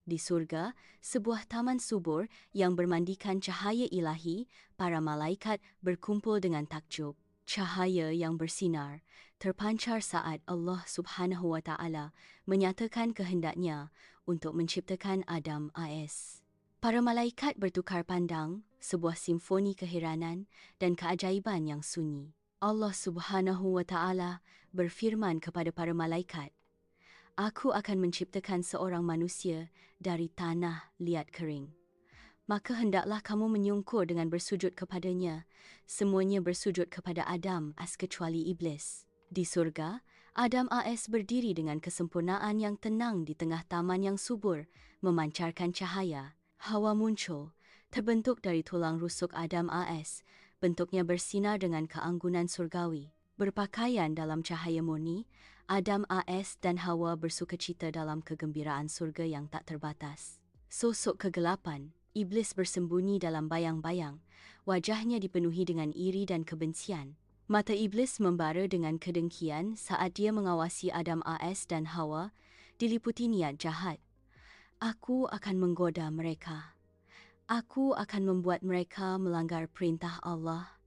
Di surga, sebuah taman subur yang bermandikan cahaya ilahi, para malaikat berkumpul dengan takjub. Cahaya yang bersinar terpancar saat Allah Subhanahu wa Ta'ala menyatakan kehendaknya untuk menciptakan Adam AS. Para malaikat bertukar pandang, sebuah simfoni keheranan dan keajaiban yang sunyi. Allah Subhanahu wa Ta'ala berfirman kepada para malaikat, "Aku akan menciptakan seorang manusia dari tanah liat kering. Maka hendaklah kamu menyungkur dengan bersujud kepadanya." Semuanya bersujud kepada Adam AS kecuali Iblis. Di surga, Adam AS berdiri dengan kesempurnaan yang tenang di tengah taman yang subur, memancarkan cahaya. Hawa muncul, terbentuk dari tulang rusuk Adam AS, bentuknya bersinar dengan keanggunan surgawi. Berpakaian dalam cahaya murni, Adam AS dan Hawa bersukacita dalam kegembiraan surga yang tak terbatas. Sosok kegelapan, Iblis bersembunyi dalam bayang-bayang, wajahnya dipenuhi dengan iri dan kebencian. Mata Iblis membara dengan kedengkian saat dia mengawasi Adam AS dan Hawa, diliputi niat jahat. "Aku akan menggoda mereka. Aku akan membuat mereka melanggar perintah Allah."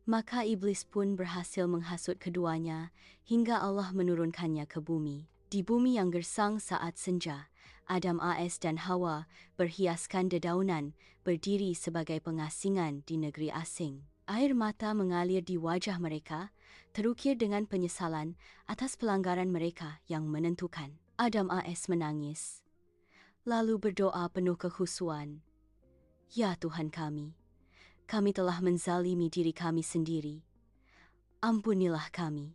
Maka Iblis pun berhasil menghasut keduanya hingga Allah menurunkannya ke bumi. Di bumi yang gersang saat senja, Adam AS dan Hawa berhiaskan dedaunan, berdiri sebagai pengasingan di negeri asing. Air mata mengalir di wajah mereka, terukir dengan penyesalan atas pelanggaran mereka yang menentukan. Adam AS menangis, lalu berdoa penuh kekhusyuan, "Ya Tuhan kami telah menzalimi diri kami sendiri. Ampunilah kami.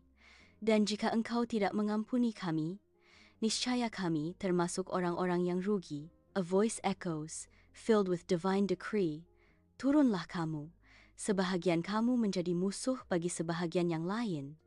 Dan jika Engkau tidak mengampuni kami, niscaya kami termasuk orang-orang yang rugi." A voice echoes, filled with divine decree, "Turunlah kamu. Sebahagian kamu menjadi musuh bagi sebahagian yang lain."